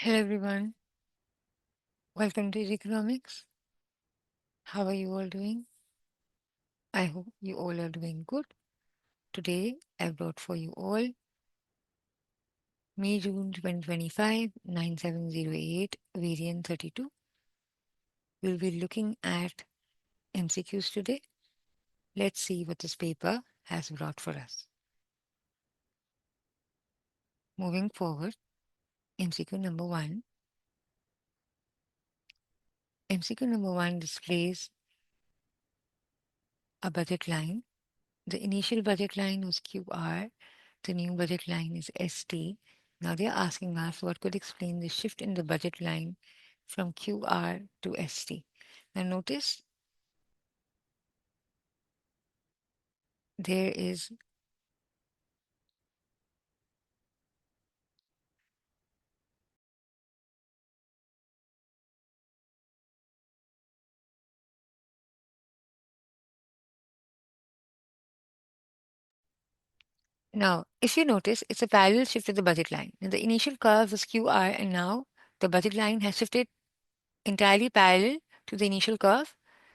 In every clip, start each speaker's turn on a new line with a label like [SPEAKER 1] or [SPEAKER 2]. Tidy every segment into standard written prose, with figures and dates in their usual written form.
[SPEAKER 1] Hello everyone, welcome to Economics. How are you all doing? I hope you all are doing good. Today I brought for you all May June 2025 97088 variant 32. We'll be looking at MCQs today. Let's see what this paper has brought for us. Moving forward, MCQ number 1. MCQ number 1 displays a budget line. The initial budget line was QR. The new budget line is ST. Now they're asking us what could explain the shift in the budget line from QR to ST. Now notice there is now if you notice it's a parallel shift to the budget line. Now the initial curve was QR and now the budget line has shifted entirely parallel to the initial curve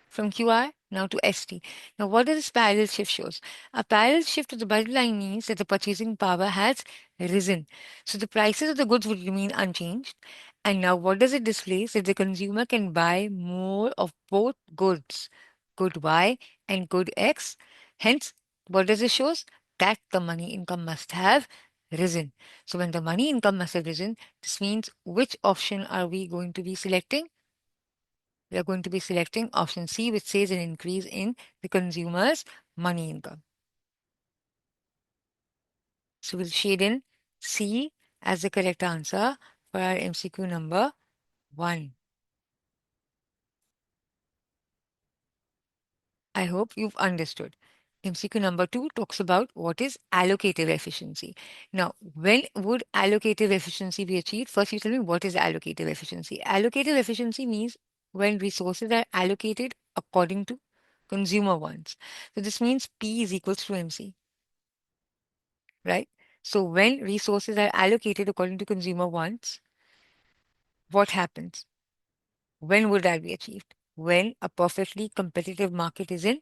[SPEAKER 1] from QR now to ST. Now, what does this parallel shift shows? A parallel shift to the budget line means that the purchasing power has risen. So the prices of the goods would remain unchanged. And now what does it display? That the consumer can buy more of both goods, good Y and good X. Hence, what does it shows? That the money income must have risen. So when the money income must have risen, this means which option are we going to be selecting? We are going to be selecting option C, which says an increase in the consumer's money income. So we'll shade in C as the correct answer for our MCQ number 1. I hope you've understood. MCQ number 2 talks about what is allocative efficiency. Now, when would allocative efficiency be achieved? First, you tell me what is allocative efficiency. Allocative efficiency means when resources are allocated according to consumer wants. So this means P is equals to MC, right? So when resources are allocated according to consumer wants, what happens? When would that be achieved? When a perfectly competitive market is in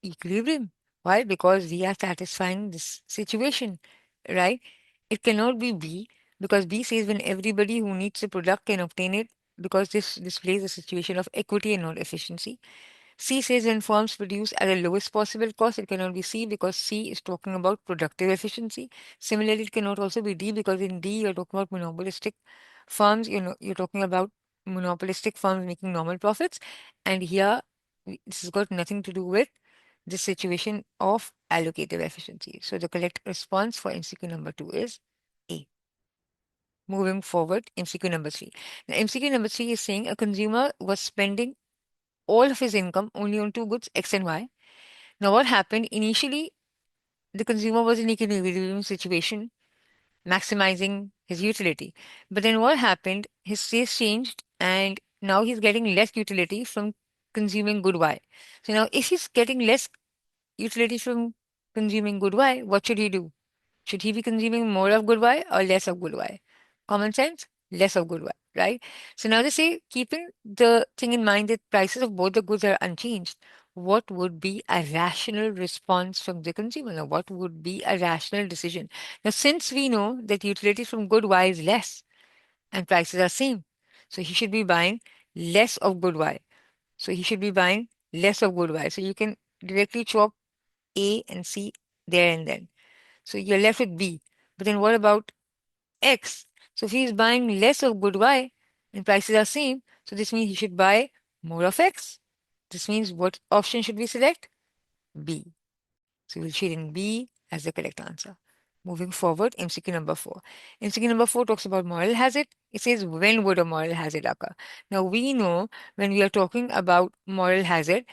[SPEAKER 1] equilibrium. Why? Because we are satisfying this situation, right? It cannot be B because B says when everybody who needs the product can obtain it because this displays a situation of equity and not efficiency. C says when firms produce at the lowest possible cost, it cannot be C because C is talking about productive efficiency. Similarly, it cannot also be D because in D you're talking about monopolistic firms, you're talking about monopolistic firms making normal profits. And here, this has got nothing to do with the situation of allocative efficiency. So the correct response for MCQ number 2 is A. Moving forward, MCQ number 3. Now, MCQ number 3 is saying a consumer was spending all of his income only on two goods, X and Y. Now, what happened? Initially, the consumer was in equilibrium situation, maximizing his utility. But then what happened? His taste changed, and now he's getting less utility from consuming good Y. So now, if he's getting less utility from consuming good Y, what should he do? Should he be consuming more of good Y or less of good Y? Common sense, less of good Y, right? So now they say, keeping the thing in mind that prices of both the goods are unchanged, what would be a rational response from the consumer? Now, what would be a rational decision? Now, since we know that utility from good Y is less and prices are same, so he should be buying less of good Y. So he should be buying less of good Y. So you can directly chop A and C there and then. So you're left with B. But then what about X? So if he's buying less of good Y and prices are same, so this means he should buy more of X. This means what option should we select? B. So we'll shade in B as the correct answer. Moving forward, MCQ number 4. MCQ number 4 talks about moral hazard. It says, when would a moral hazard occur? Now, we know when we are talking about moral hazard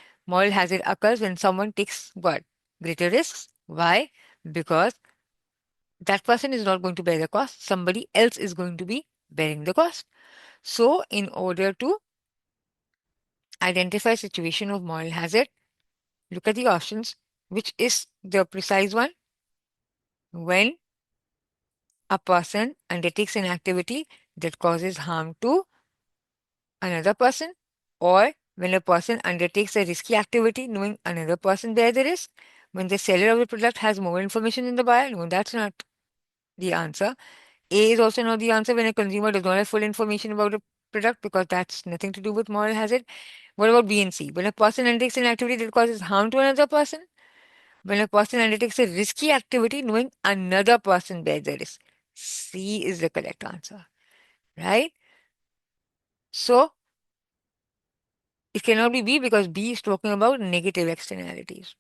[SPEAKER 1] occurs when someone takes what? Greater risks. Why? Because that person is not going to bear the cost. Somebody else is going to be bearing the cost. So, in order to identify situation of moral hazard, look at the options, which is the precise one. When a person undertakes an activity that causes harm to another person, or when a person undertakes a risky activity knowing another person bears the risk, when the seller of the product has more information than the buyer. No, that's not the answer. A is also not the answer when a consumer does not have full information about a product, because that's nothing to do with moral hazard. What about B and C? When a person undertakes an activity that causes harm to another person, when a person undertakes a risky activity knowing another person bears the risk. C is the correct answer, right? So it cannot be B, because B is talking about negative externalities.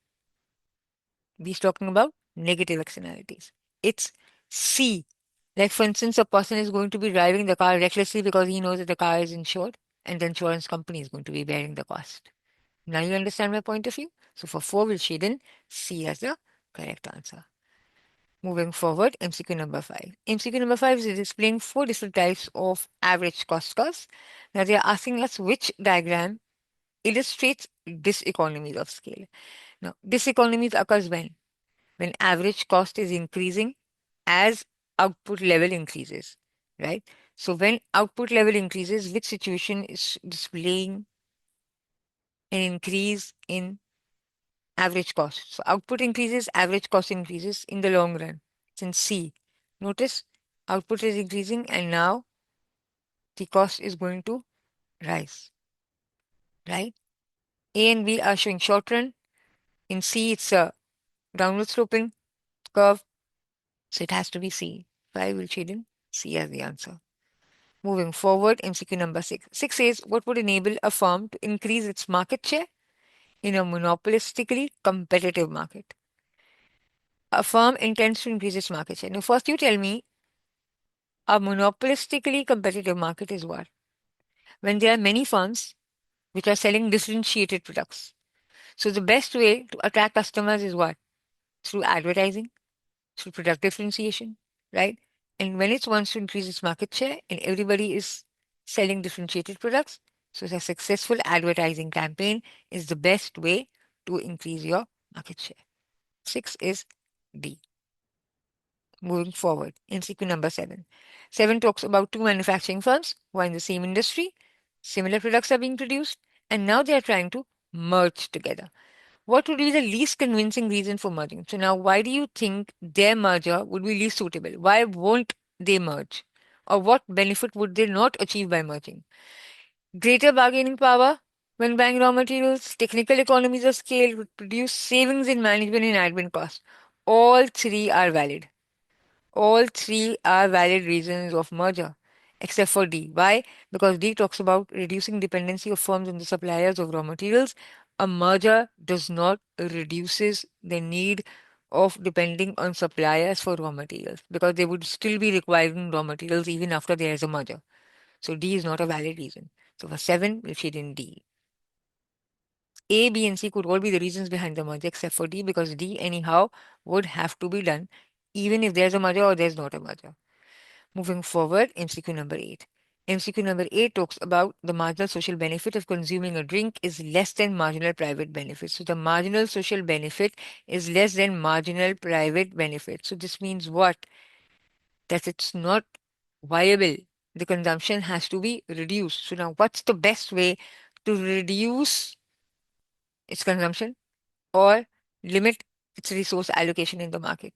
[SPEAKER 1] B is talking about negative externalities. It's C. Like, for instance, a person is going to be driving the car recklessly because he knows that the car is insured, and the insurance company is going to be bearing the cost. Now you understand my point of view? So for 4, we'll shade in C as the correct answer. Moving forward, MCQ number 5. MCQ number 5 is displaying 4 different types of average cost curves. Now they are asking us which diagram illustrates diseconomies of scale. Now, diseconomies occurs when average cost is increasing as output level increases, right? So when output level increases, which situation is displaying an increase in average cost? So output increases, average cost increases in the long run. It's in C. Notice output is increasing and now the cost is going to rise, right? A and B are showing short run. In C, it's a downward sloping curve. So it has to be C. 5 will shade in C as the answer. Moving forward, MCQ number 6. 6 says, what would enable a firm to increase its market share in a monopolistically competitive market? A firm intends to increase its market share. Now, first you tell me, a monopolistically competitive market is what? When there are many firms which are selling differentiated products. So the best way to attract customers is what? Through advertising, through product differentiation, right? And when it wants to increase its market share and everybody is selling differentiated products, so a successful advertising campaign is the best way to increase your market share. 6 is D. Moving forward, MCQ number 7. 7 talks about two manufacturing firms who are in the same industry, similar products are being produced, and now they are trying to merge together. What would be the least convincing reason for merging? So now, why do you think their merger would be least suitable? Why won't they merge? Or what benefit would they not achieve by merging? Greater bargaining power when buying raw materials, technical economies of scale would produce savings in management and admin costs. All three are valid. All three are valid reasons of merger, except for D. Why? Because D talks about reducing dependency of firms on the suppliers of raw materials. A merger does not reduces the need of depending on suppliers for raw materials, because they would still be requiring raw materials even after there is a merger. So D is not a valid reason. So for 7, we'll shade in D. A, B, and C could all be the reasons behind the merger except for D, because D anyhow would have to be done even if there's a merger or there's not a merger. Moving forward, MCQ number 8. MCQ number 8 talks about the marginal social benefit of consuming a drink is less than marginal private benefit. So the marginal social benefit is less than marginal private benefit. So this means what? That it's not viable. The consumption has to be reduced. So now what's the best way to reduce its consumption or limit its resource allocation in the market?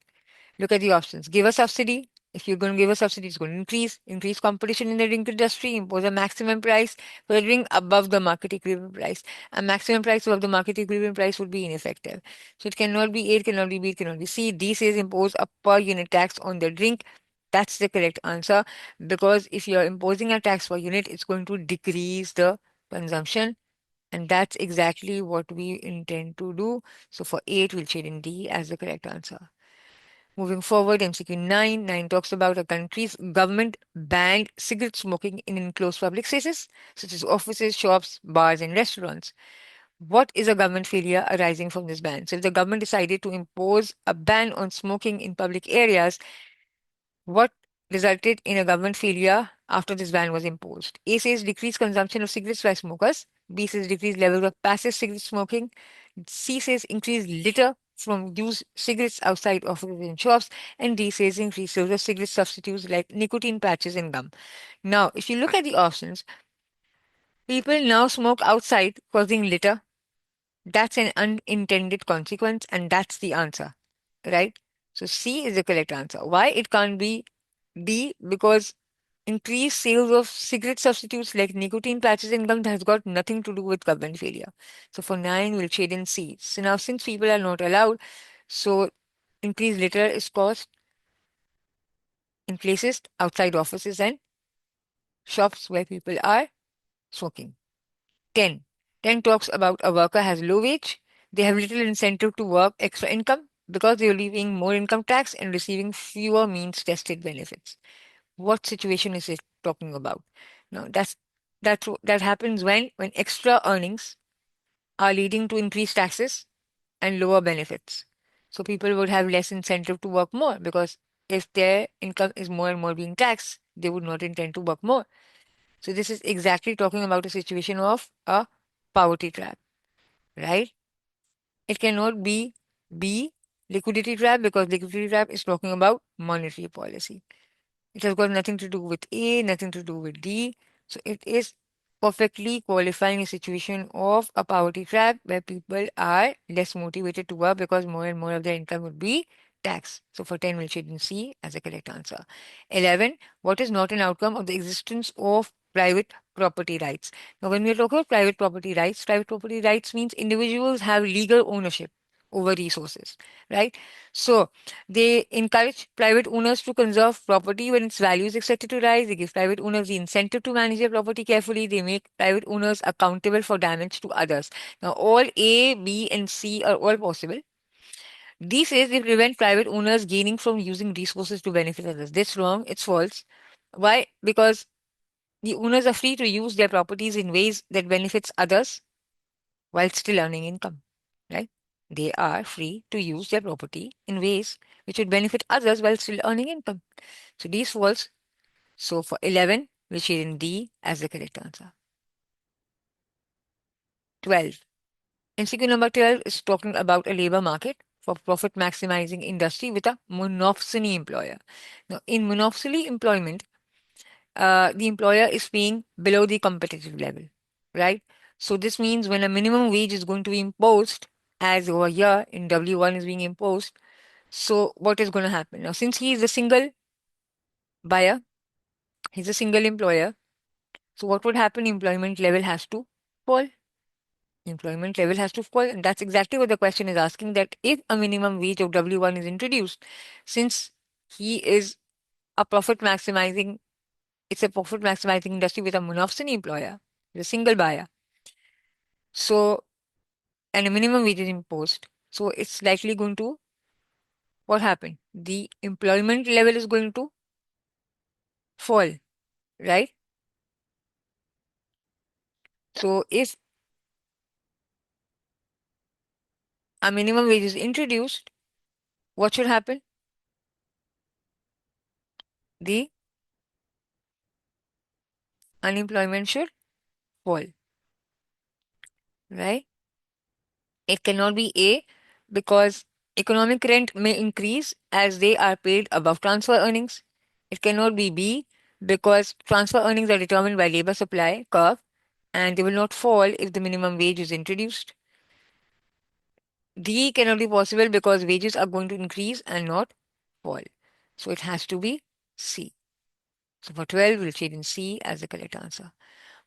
[SPEAKER 1] Look at the options. Give a subsidy. If you're going to give a subsidy, it's going to increase competition in the drink industry, impose a maximum price for the drink above the market equilibrium price. A maximum price above the market equilibrium price would be ineffective. So it cannot be A, it cannot be B, it cannot be C. D says impose a per unit tax on the drink. That's the correct answer, because if you're imposing a tax per unit, it's going to decrease the consumption. And that's exactly what we intend to do. So for 8, we'll shade in D as the correct answer. Moving forward, MCQ 9. 9 talks about a country's government banned cigarette smoking in enclosed public spaces, such as offices, shops, bars, and restaurants. What is a government failure arising from this ban? So if the government decided to impose a ban on smoking in public areas, what resulted in a government failure after this ban was imposed? A says decreased consumption of cigarettes by smokers. B says decreased levels of passive cigarette smoking. C says increased litter from used cigarettes outside offices and shops, and D says increased sales of cigarette substitutes like nicotine patches and gum. Now, if you look at the options, people now smoke outside, causing litter. That's an unintended consequence, and that's the answer, right? So C is the correct answer. Why it can't be D? Because increased sales of cigarette substitutes like nicotine patches and gum has got nothing to do with government failure. So for 9, we'll shade in C. So now since people are not allowed, so increased litter is caused in places outside offices and shops where people are smoking. 10. 10 talks about a worker has low wage. They have little incentive to work extra income because they are leaving more income tax and receiving fewer means tested benefits. What situation is it talking about? Now that happens when extra earnings are leading to increased taxes and lower benefits. So people would have less incentive to work more because if their income is more and more being taxed, they would not intend to work more. So this is exactly talking about a situation of a poverty trap, right? It cannot be B, liquidity trap, because liquidity trap is talking about monetary policy. It has got nothing to do with A, nothing to do with D. So it is perfectly qualifying a situation of a poverty trap where people are less motivated to work because more and more of their income would be taxed. So for 10, we'll shade in C as the correct answer. 11, what is not an outcome of the existence of private property rights? Now, when we talk about private property rights means individuals have legal ownership over resources, right? So they encourage private owners to conserve property when its value is expected to rise. They give private owners the incentive to manage their property carefully. They make private owners accountable for damage to others. Now, all A, B, and C are all possible. D says they prevent private owners gaining from using resources to benefit others. That's wrong. It's false. Why? Because the owners are free to use their properties in ways that benefits others while still earning income, right? They are free to use their property in ways which would benefit others while still earning income. So these false. So for 11, we shade in D as the correct answer. 12. MCQ number 12 is talking about a labor market for profit maximizing industry with a monopsony employer. Now, in monopsony employment, the employer is paying below the competitive level, right? So this means when a minimum wage is going to be imposed, as over here in W1 is being imposed, so what is going to happen? Now, since he is a single buyer, he's a single employer, so what would happen? Employment level has to fall. Employment level has to fall. And that's exactly what the question is asking, that if a minimum wage of W1 is introduced, since he is a profit maximizing, it's a profit maximizing industry with a monopsony employer, the single buyer. So, and a minimum wage is imposed. So it's likely going to, what happened? The employment level is going to fall, right? So if a minimum wage is introduced, what should happen? The unemployment should fall, right? It cannot be A because economic rent may increase as they are paid above transfer earnings. It cannot be B because transfer earnings are determined by labor supply curve and they will not fall if the minimum wage is introduced. D cannot be possible because wages are going to increase and not fall. So it has to be C. So for 12, we'll shade in C as the correct answer.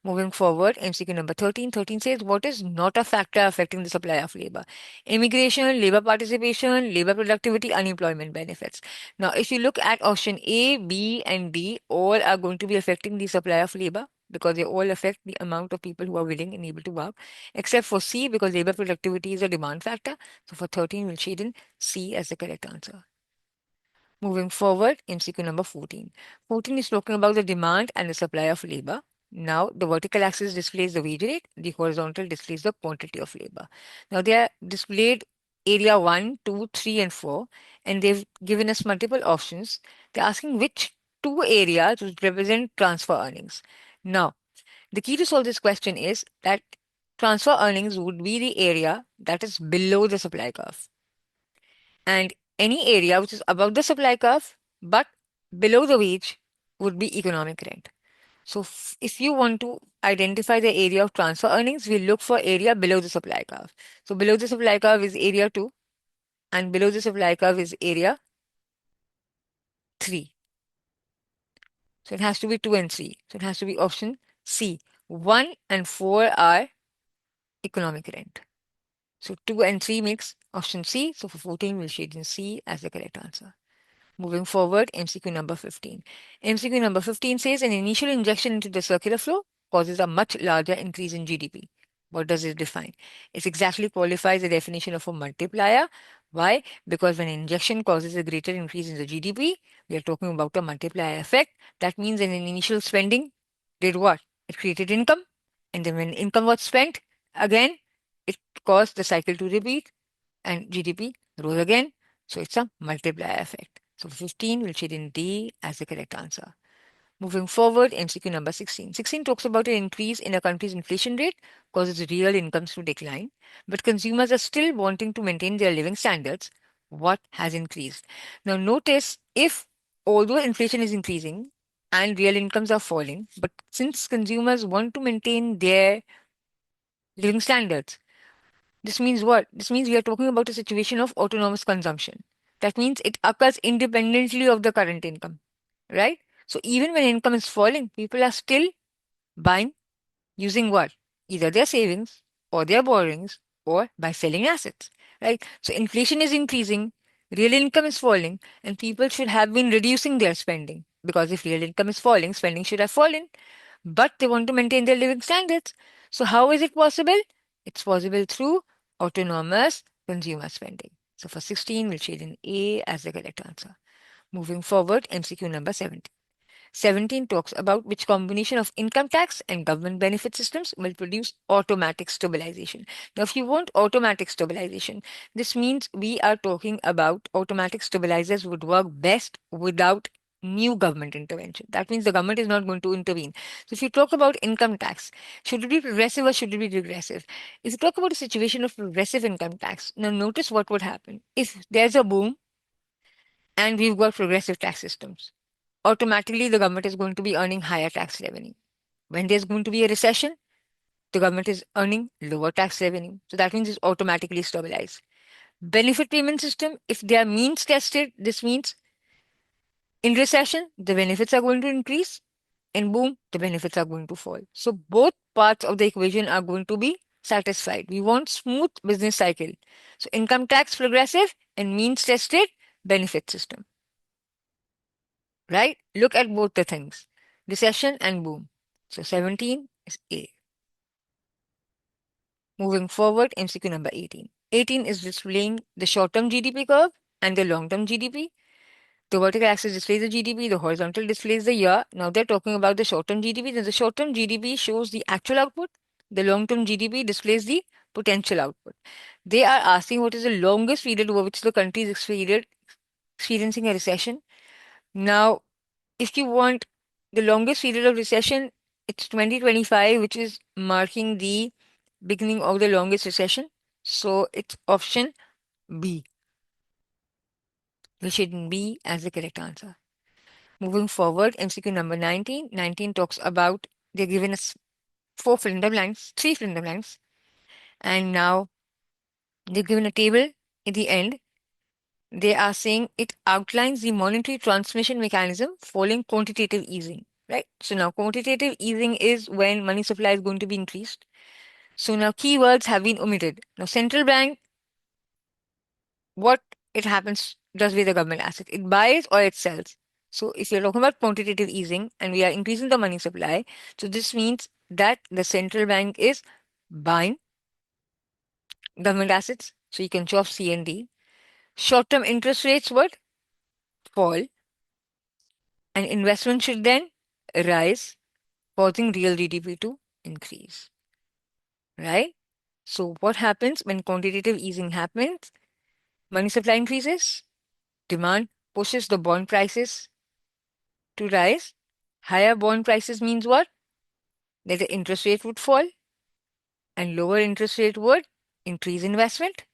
[SPEAKER 1] Moving forward, MCQ number 13. 13 says, what is not a factor affecting the supply of labor? Immigration, labor participation, labor productivity, unemployment benefits. Now, if you look at option A, B, and D, all are going to be affecting the supply of labor because they all affect the amount of people who are willing and able to work, except for C because labor productivity is a demand factor. So for 13, we'll shade in C as the correct answer. Moving forward, MCQ number 14. 14 is talking about the demand and the supply of labor. Now, the vertical axis displays the wage rate, the horizontal displays the quantity of labor. Now, they are displayed area 1, 2, 3, and 4, and they've given us multiple options. They're asking which two areas would represent transfer earnings. Now, the key to solve this question is that transfer earnings would be the area that is below the supply curve. And any area which is above the supply curve but below the wage would be economic rent. So if you want to identify the area of transfer earnings, we look for area below the supply curve. So below the supply curve is area 2 and below the supply curve is area 3. So it has to be 2 and 3. So it has to be option C. 1 and 4 are economic rent. So 2 and 3 makes option C. So for 14, we'll shade in C as the correct answer. Moving forward, MCQ number 15. MCQ number 15 says an initial injection into the circular flow causes a much larger increase in GDP. What does it define? It exactly qualifies the definition of a multiplier. Why? Because when injection causes a greater increase in the GDP, we are talking about a multiplier effect. That means an initial spending did what? It created income. And then when income was spent, again, it caused the cycle to repeat and GDP rose again. So it's a multiplier effect. So 15 will shade in D as the correct answer. Moving forward, MCQ number 16. 16 talks about an increase in a country's inflation rate causes real incomes to decline, but consumers are still wanting to maintain their living standards. What has increased? Now notice if although inflation is increasing and real incomes are falling, but since consumers want to maintain their living standards, this means what? This means we are talking about a situation of autonomous consumption. That means it occurs independently of the current income, right? So even when income is falling, people are still buying using what? Either their savings or their borrowings or by selling assets, right? So inflation is increasing, real income is falling, and people should have been reducing their spending because if real income is falling, spending should have fallen, but they want to maintain their living standards. So how is it possible? It's possible through autonomous consumer spending. So for 16, we'll shade in A as the correct answer. Moving forward, MCQ number 17. 17 talks about which combination of income tax and government benefit systems will produce automatic stabilization. Now, if you want automatic stabilization, this means we are talking about automatic stabilizers would work best without new government intervention. That means the government is not going to intervene. So if you talk about income tax, should it be progressive or should it be regressive? If you talk about a situation of progressive income tax, now notice what would happen. If there's a boom and we've got progressive tax systems, automatically the government is going to be earning higher tax revenue. When there's going to be a recession, the government is earning lower tax revenue. So that means it's automatically stabilized. Benefit payment system, if they are means tested, this means in recession, the benefits are going to increase. In boom, the benefits are going to fall. So both parts of the equation are going to be satisfied. We want smooth business cycle. So income tax progressive and means tested benefit system. Right? Look at both the things, recession and boom. So 17 is A. Moving forward, MCQ number 18. 18 is displaying the short-term GDP curve and the long-term GDP. The vertical axis displays the GDP, the horizontal displays the year. Now they're talking about the short-term GDP. Then the short-term GDP shows the actual output. The long-term GDP displays the potential output. They are asking what is the longest period over which the country is experiencing a recession. Now, if you want the longest period of recession, it's 2025, which is marking the beginning of the longest recession. So it's option B. We should B as the correct answer. Moving forward, MCQ number 19. 19 talks about they're given us four cylinder blanks, three cylinder blanks, and now they're given a table in the end. They are saying it outlines the monetary transmission mechanism following quantitative easing, right? So now quantitative easing is when money supply is going to be increased. So now keywords have been omitted. Now central bank, what it happens does with the government asset, it buys or it sells. So if you're talking about quantitative easing and we are increasing the money supply, so this means that the central bank is buying government assets. So you can chop C and D. Short-term interest rates would fall and investment should then rise, causing real GDP to increase, right? So what happens when quantitative easing happens? Money supply increases, demand pushes the bond prices to rise. Higher bond prices means what? That the interest rate would fall and lower interest rate would increase investment.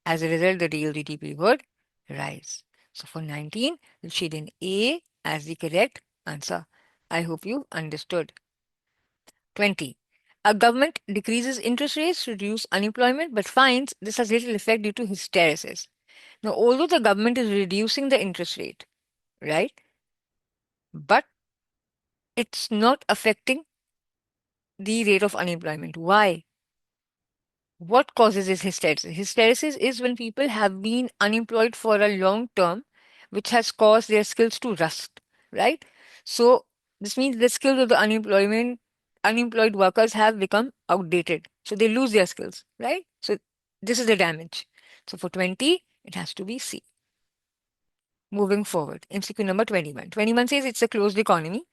[SPEAKER 1] As a result, the real GDP would rise. So for 19, we'll shade in A as the correct answer. I hope you understood. 20. A government decreases interest rates to reduce unemployment but finds this has little effect due to hysteresis. Now, although the government is reducing the interest rate, right, but it's not affecting the rate of unemployment. Why? What causes this hysteresis? Hysteresis is when people have been unemployed for a long term, which has caused their skills to rust, right? So this means the skills of the unemployed workers have become outdated. So they lose their skills, right? So this is the damage. So for 20, it has to be C. Moving forward, MCQ number 21. 21 says it's a closed economy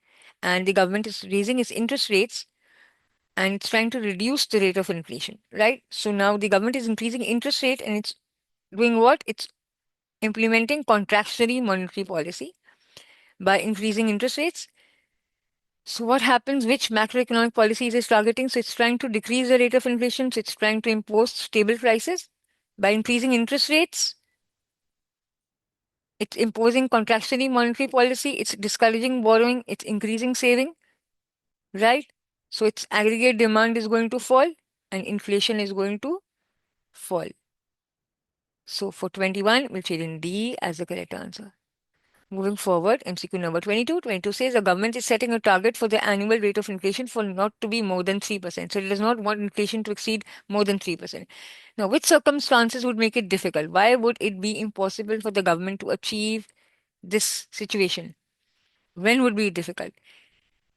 [SPEAKER 1] and the government is raising its interest rates and it's trying to reduce the rate of inflation, right? So now the government is increasing interest rate and it's doing what? It's implementing contractionary monetary policy by increasing interest rates. So what happens? Which macroeconomic policies is targeting? So it's trying to decrease the rate of inflation. So it's trying to impose stable prices by increasing interest rates. It's imposing contractionary monetary policy. It's discouraging borrowing. It's increasing saving, right? So its aggregate demand is going to fall and inflation is going to fall. So for 21, we'll shade in D as the correct answer. Moving forward, MCQ number 22. 22 says the government is setting a target for the annual rate of inflation for not to be more than 3%. So it does not want inflation to exceed more than 3%. Now, which circumstances would make it difficult? Why would it be impossible for the government to achieve this situation? When would be difficult?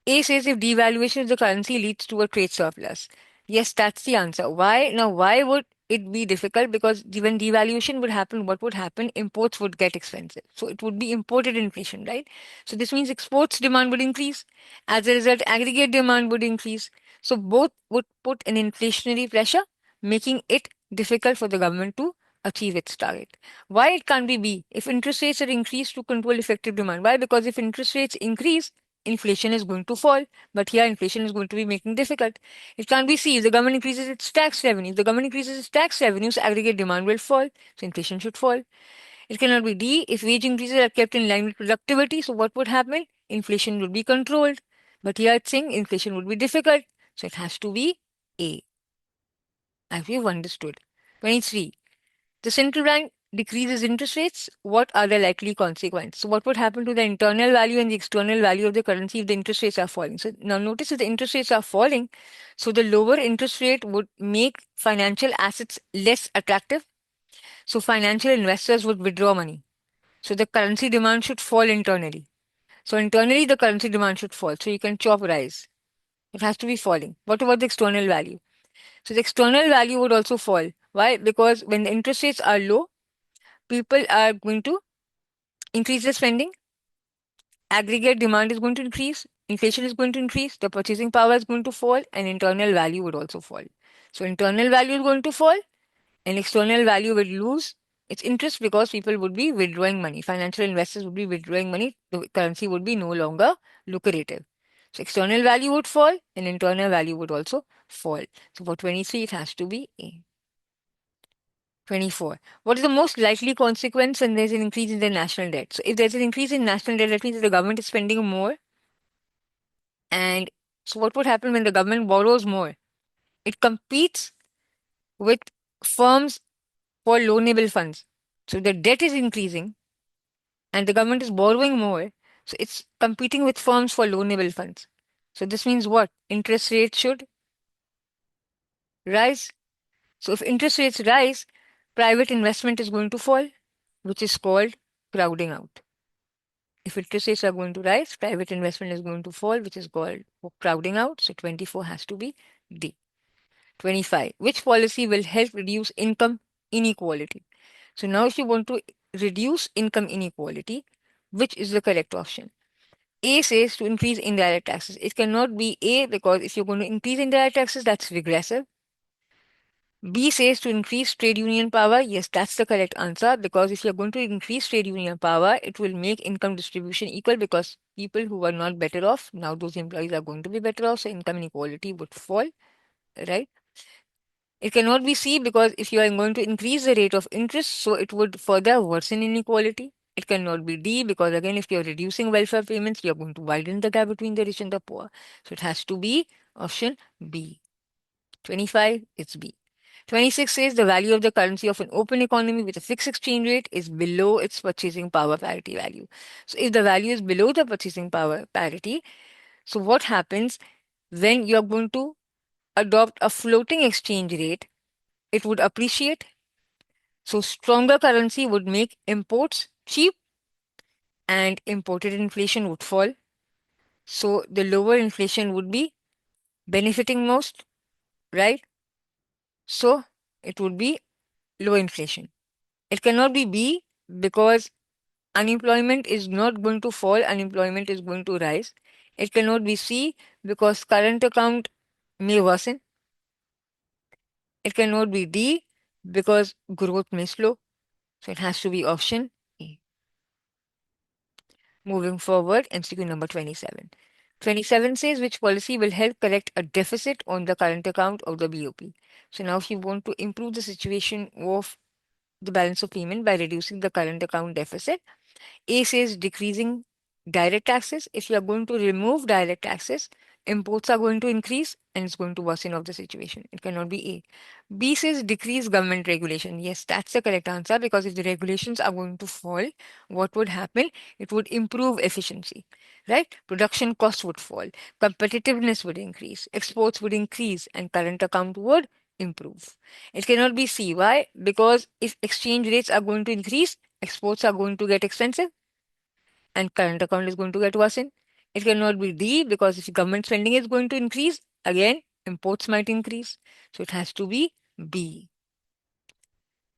[SPEAKER 1] A says if devaluation of the currency leads to a trade surplus. Yes, that's the answer. Why? Now, why would it be difficult? Because when devaluation would happen, what would happen? Imports would get expensive. So it would be imported inflation, right? So this means exports demand would increase. As a result, aggregate demand would increase. So both would put an inflationary pressure, making it difficult for the government to achieve its target. Why it can't be B? If interest rates are increased to control effective demand. Why? Because if interest rates increase, inflation is going to fall. But here, inflation is going to be making difficult. It can't be C. If the government increases its tax revenue, if the government increases its tax revenues, aggregate demand will fall. So inflation should fall. It cannot be D. If wage increases are kept in line with productivity, so what would happen? Inflation would be controlled. But here it's saying inflation would be difficult. So it has to be A. As we've understood. 23. The central bank decreases interest rates. What are the likely consequences? So, what would happen to the internal value and the external value of the currency if the interest rates are falling? So, now notice if the interest rates are falling, so the lower interest rate would make financial assets less attractive. So, financial investors would withdraw money. So, the currency demand should fall internally. So, internally, the currency demand should fall. So, you can chop rise. It has to be falling. What about the external value? So, the external value would also fall. Why? Because when the interest rates are low, people are going to increase their spending, aggregate demand is going to increase, inflation is going to increase, the purchasing power is going to fall, and internal value would also fall. So internal value is going to fall, and external value will lose its interest because people would be withdrawing money. Financial investors would be withdrawing money. The currency would be no longer lucrative. So external value would fall, and internal value would also fall. So for 23, it has to be A. 24. What is the most likely consequence when there's an increase in the national debt? So if there's an increase in national debt, that means the government is spending more. And so what would happen when the government borrows more? It competes with firms for loanable funds. So the debt is increasing and the government is borrowing more. So it's competing with firms for loanable funds. So this means what? Interest rates should rise. So if interest rates rise, private investment is going to fall, which is called crowding out. If interest rates are going to rise, private investment is going to fall, which is called crowding out. So 24 has to be D. 25. Which policy will help reduce income inequality? So now if you want to reduce income inequality, which is the correct option? A says to increase indirect taxes. It cannot be A because if you're going to increase indirect taxes, that's regressive. B says to increase trade union power. Yes, that's the correct answer because if you're going to increase trade union power, it will make income distribution equal because people who are not better off, now those employees are going to be better off, so income inequality would fall, right? It cannot be C because if you are going to increase the rate of interest, so it would further worsen inequality. It cannot be D because again, if you're reducing welfare payments, you're going to widen the gap between the rich and the poor. So it has to be option B. 25, it's B. 26 says the value of the currency of an open economy with a fixed exchange rate is below its purchasing power parity value. So if the value is below the purchasing power parity, so what happens when you're going to adopt a floating exchange rate? It would appreciate. So stronger currency would make imports cheap and imported inflation would fall. So the lower inflation would be benefiting most, right? So it would be low inflation. It cannot be B because unemployment is not going to fall, unemployment is going to rise. It cannot be C because current account may worsen. It cannot be D because growth may slow. So it has to be option A. Moving forward, MCQ number 27. 27 says which policy will help correct a deficit on the current account of the BOP. So now if you want to improve the situation of the balance of payment by reducing the current account deficit, A says decreasing direct taxes. If you are going to remove direct taxes, imports are going to increase and it's going to worsen of the situation. It cannot be A. B says decrease government regulation. Yes, that's the correct answer because if the regulations are going to fall, what would happen? It would improve efficiency, right? Production costs would fall, competitiveness would increase, exports would increase, and current account would improve. It cannot be C. Why? Because if exchange rates are going to increase, exports are going to get expensive and current account is going to get worsened. It cannot be D because if government spending is going to increase, again, imports might increase. So it has to be B.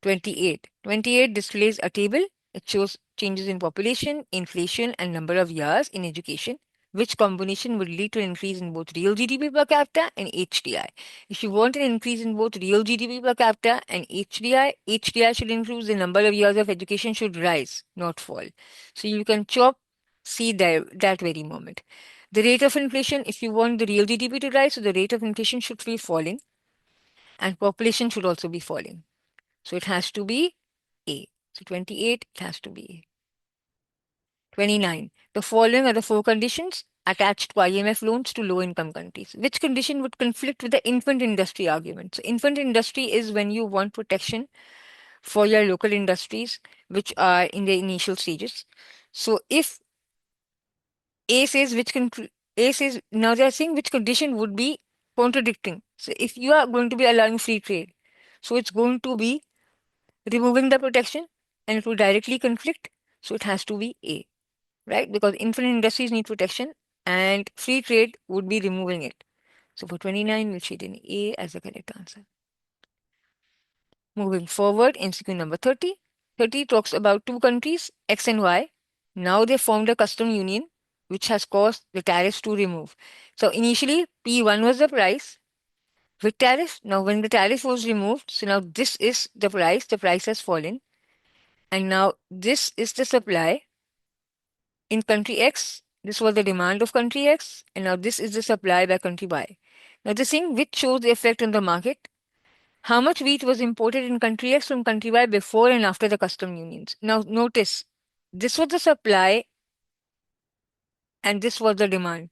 [SPEAKER 1] 28. 28 displays a table. It shows changes in population, inflation, and number of years in education, which combination would lead to an increase in both real GDP per capita and HDI. If you want an increase in both real GDP per capita and HDI should increase the number of years of education should rise, not fall. So you can chop C there that very moment. The rate of inflation, if you want the real GDP to rise, so the rate of inflation should be falling and population should also be falling. So it has to be A. So 28, it has to be A. 29. The following are the four conditions attached to IMF loans to low income countries. Which condition would conflict with the infant industry argument? So, infant industry is when you want protection for your local industries, which are in the initial stages. So, if A says A says, now they are saying which condition would be contradicting. So, if you are going to be allowing free trade, so it's going to be removing the protection and it will directly conflict. So it has to be A, right? Because infant industries need protection and free trade would be removing it. So for 29, we'll shade in A as the correct answer. Moving forward, MCQ number 30. 30 talks about two countries, X and Y. Now they formed a custom union, which has caused the tariffs to remove. So initially, P1 was the price with tariff. Now when the tariff was removed, so now this is the price has fallen. And now this is the supply in country X. This was the demand of country X. And now this is the supply by country Y. Now the thing which shows the effect on the market, how much wheat was imported in country X from country Y before and after the custom unions. Now notice, this was the supply and this was the demand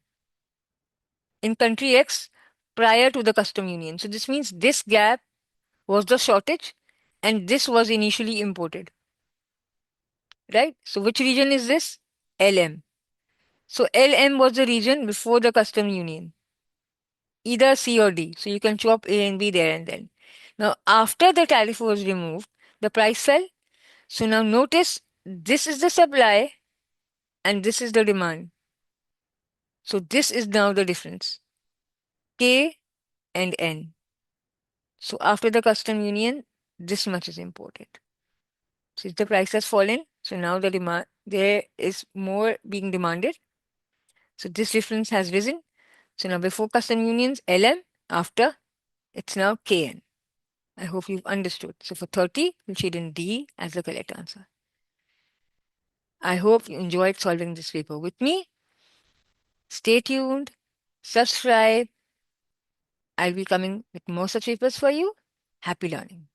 [SPEAKER 1] in country X prior to the custom union. So this means this gap was the shortage and this was initially imported, right? So which region is this? LM. So LM was the region before the custom union, either C or D. So you can swap A and B there and then. Now, after the tariff was removed, the price fell. So now notice this is the supply and this is the demand. So this is now the difference, K and N. So after the custom union, this much is imported. Since the price has fallen, so now the demand, there is more being demanded. So this difference has risen. So now before custom unions, LM, after it's now KN. I hope you've understood. So for 30, we'll shade in D as the correct answer. I hope you enjoyed solving this paper with me. Stay tuned, subscribe. I'll be coming with more such papers for you. Happy learning.